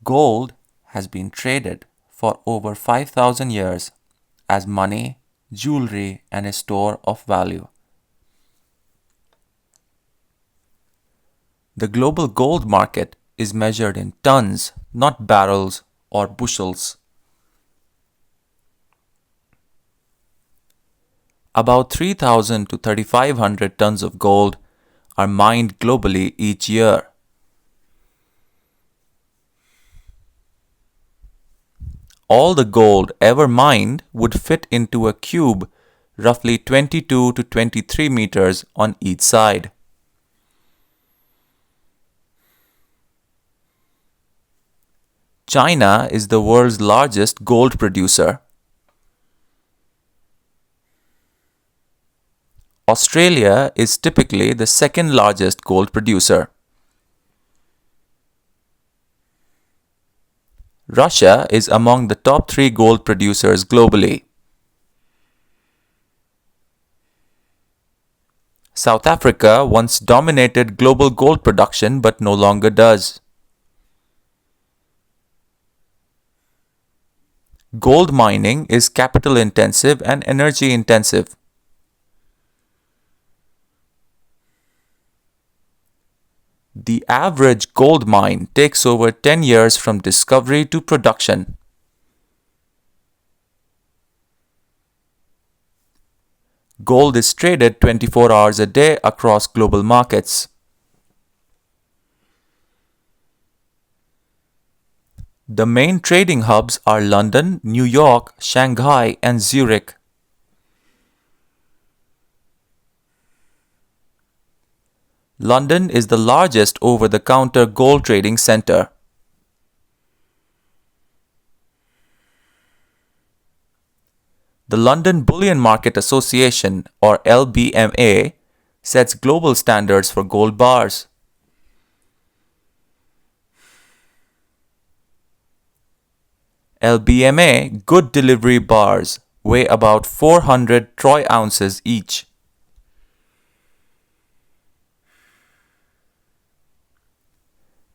Gold has been traded for over 5,000 years as money, jewelry, and a store of value. The global gold market is measured in tons, not barrels or bushels. About 3,000 to 3,500 tons of gold are mined globally each year. All the gold ever mined would fit into a cube roughly 22 to 23 meters on each side. China is the world's largest gold producer. Australia is typically the second largest gold producer. Russia is among the top 3 gold producers globally. South Africa once dominated global gold production but no longer does. Gold mining is capital intensive and energy intensive. The average gold mine takes over 10 years from discovery to production. Gold is traded 24 hours a day across global markets. The main trading hubs are London, New York, Shanghai, and Zurich. London is the largest over-the-counter gold trading center. The London Bullion Market Association, or LBMA, sets global standards for gold bars. LBMA Good Delivery bars weigh about 400 troy ounces each.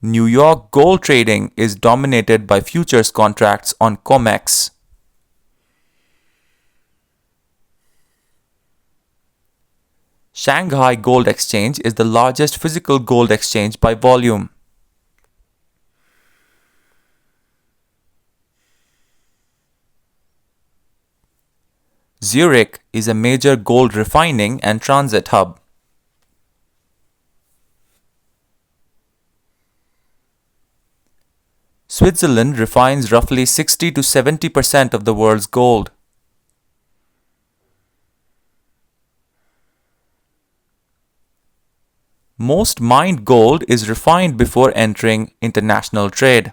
New York gold trading is dominated by futures contracts on COMEX. Shanghai Gold Exchange is the largest physical gold exchange by volume. Zurich is a major gold refining and transit hub. Switzerland refines roughly 60 to 70% of the world's gold. Most mined gold is refined before entering international trade.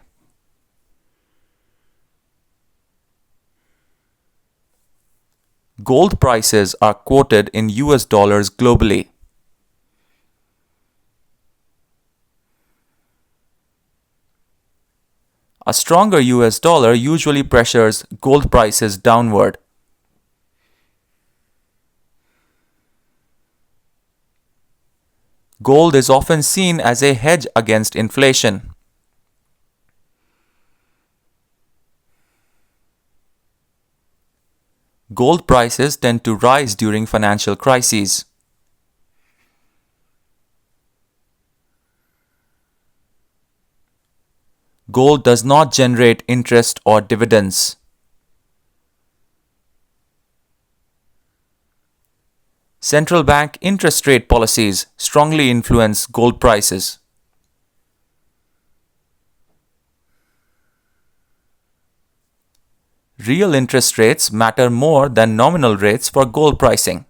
Gold prices are quoted in US dollars globally. A stronger US dollar usually pressures gold prices downward. Gold is often seen as a hedge against inflation. Gold prices tend to rise during financial crises. Gold does not generate interest or dividends. Central bank interest rate policies strongly influence gold prices. Real interest rates matter more than nominal rates for gold pricing.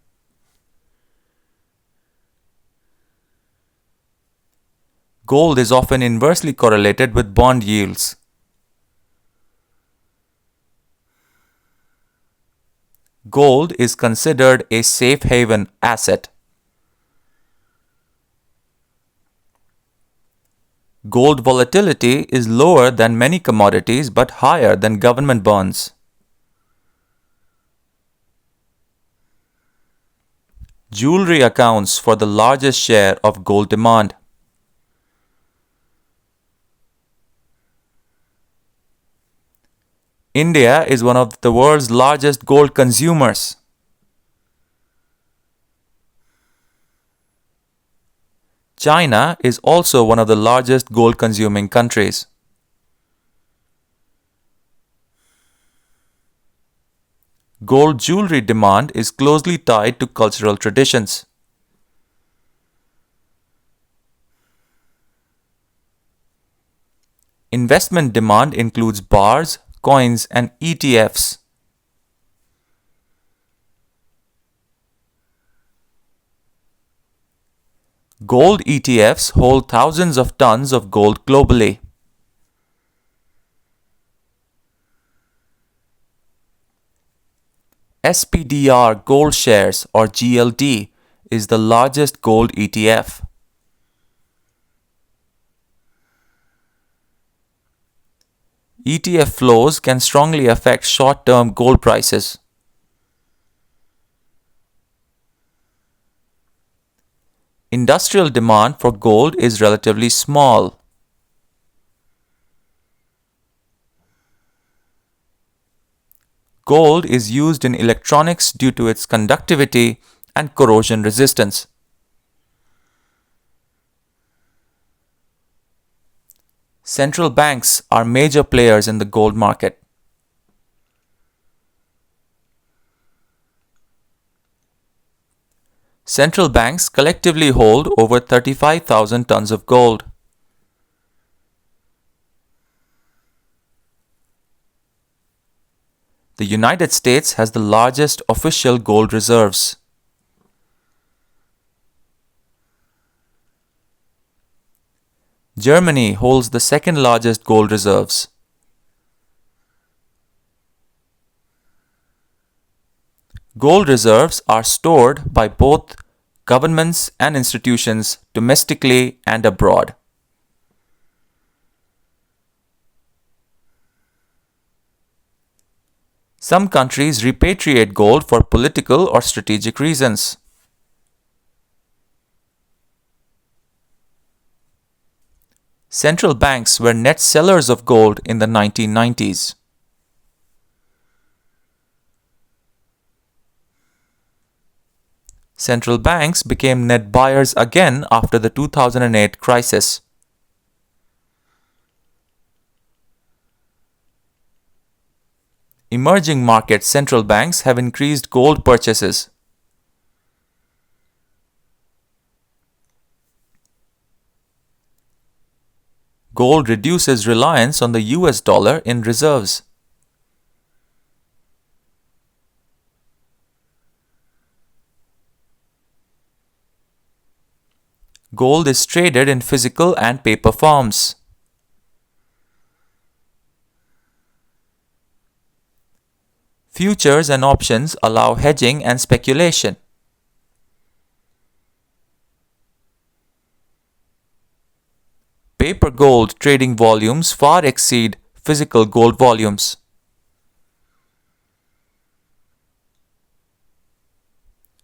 Gold is often inversely correlated with bond yields. Gold is considered a safe haven asset. Gold volatility is lower than many commodities but higher than government bonds. Jewelry accounts for the largest share of gold demand. India is one of the world's largest gold consumers. China is also one of the largest gold consuming countries. Gold jewelry demand is closely tied to cultural traditions. Investment demand includes bars, coins, and ETFs. Gold ETFs hold thousands of tons of gold globally. SPDR Gold Shares or GLD is the largest gold ETF. ETF flows can strongly affect short-term gold prices. Industrial demand for gold is relatively small. Gold is used in electronics due to its conductivity and corrosion resistance. Central banks are major players in the gold market. Central banks collectively hold over 35,000 tons of gold. The United States has the largest official gold reserves. Germany holds the second largest gold reserves. Gold reserves are stored by both governments and institutions domestically and abroad. Some countries repatriate gold for political or strategic reasons. Central banks were net sellers of gold in the 1990s. Central banks became net buyers again after the 2008 crisis. Emerging market central banks have increased gold purchases. Gold reduces reliance on the US dollar in reserves. Gold is traded in physical and paper forms. Futures and options allow hedging and speculation. Paper gold trading volumes far exceed physical gold volumes.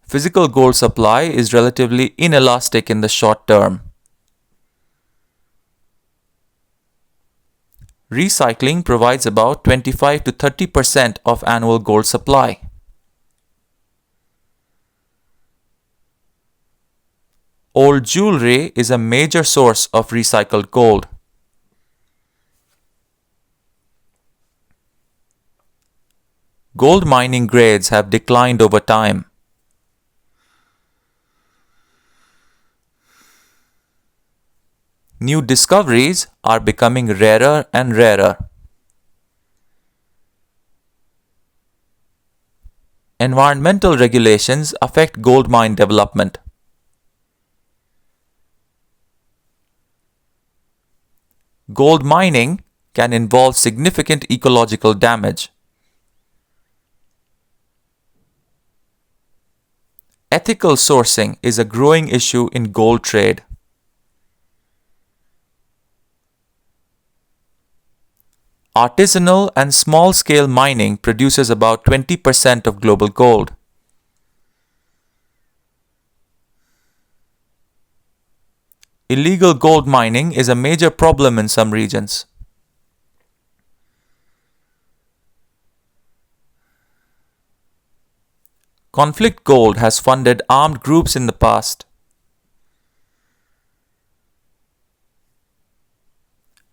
Physical gold supply is relatively inelastic in the short term. Recycling provides about 25 to 30% of annual gold supply. Old jewelry is a major source of recycled gold. Gold mining grades have declined over time. New discoveries are becoming rarer and rarer. Environmental regulations affect gold mine development. Gold mining can involve significant ecological damage. Ethical sourcing is a growing issue in gold trade. Artisanal and small-scale mining produces about 20% of global gold. Illegal gold mining is a major problem in some regions. Conflict gold has funded armed groups in the past.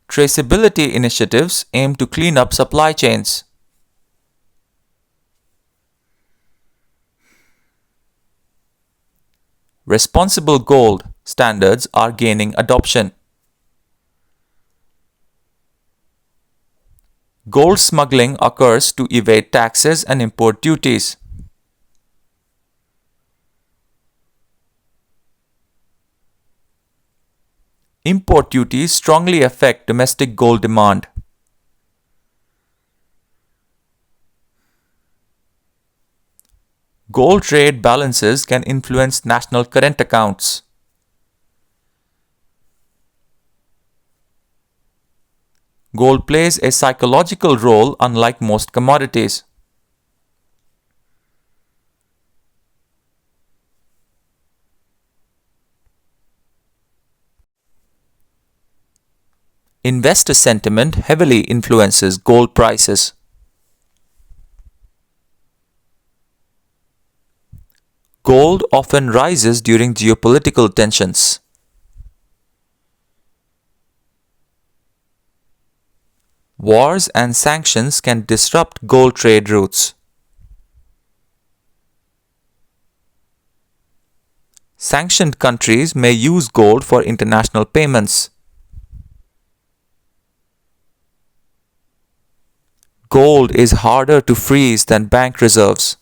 Traceability initiatives aim to clean up supply chains. Responsible gold standards are gaining adoption. Gold smuggling occurs to evade taxes and import duties. Import duties strongly affect domestic gold demand. Gold trade balances can influence national current accounts. Gold plays a psychological role unlike most commodities. Investor sentiment heavily influences gold prices. Gold often rises during geopolitical tensions. Wars and sanctions can disrupt gold trade routes. Sanctioned countries may use gold for international payments. Gold is harder to freeze than bank reserves.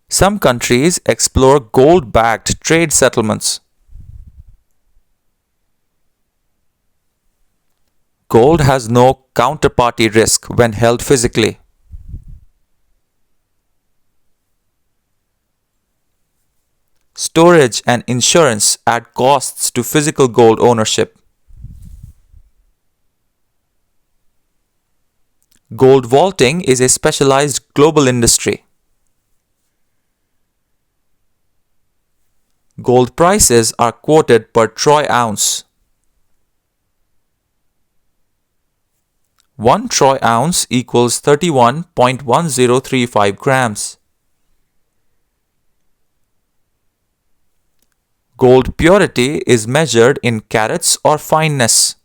Some countries explore gold-backed trade settlements. Gold has no counterparty risk when held physically. Storage and insurance add costs to physical gold ownership. Gold vaulting is a specialized global industry. Gold prices are quoted per troy ounce. 1 troy ounce equals 31.1035 grams. Gold purity is measured in carats or fineness.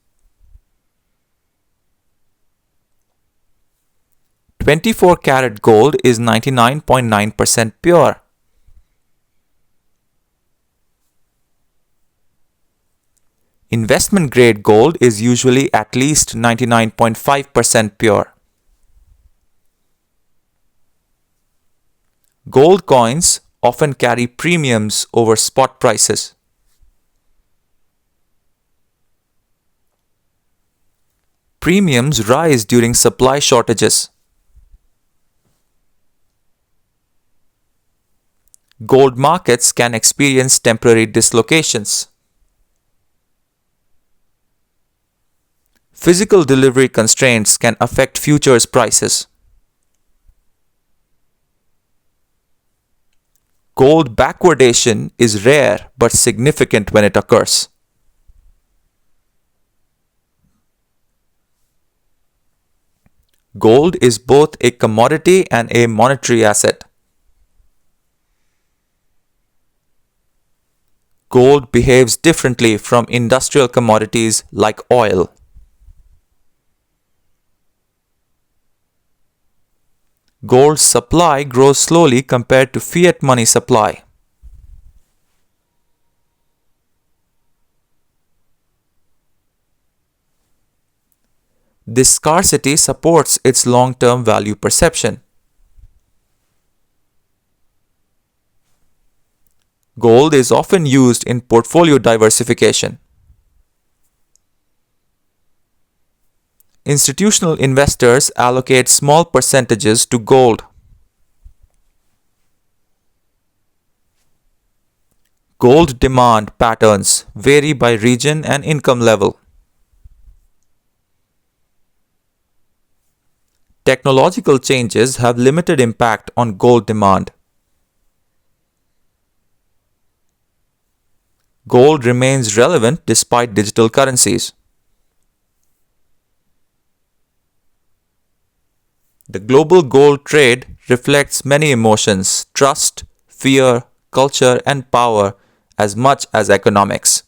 24-karat gold is 99.9% pure. Investment-grade gold is usually at least 99.5% pure. Gold coins often carry premiums over spot prices. Premiums rise during supply shortages. Gold markets can experience temporary dislocations. Physical delivery constraints can affect futures prices. Gold backwardation is rare but significant when it occurs. Gold is both a commodity and a monetary asset. Gold behaves differently from industrial commodities like oil. Gold's supply grows slowly compared to fiat money supply. This scarcity supports its long-term value perception. Gold is often used in portfolio diversification. Institutional investors allocate small percentages to gold. Gold demand patterns vary by region and income level. Technological changes have limited impact on gold demand. Gold remains relevant despite digital currencies. The global gold trade reflects many emotions: trust, fear, culture, and power as much as economics.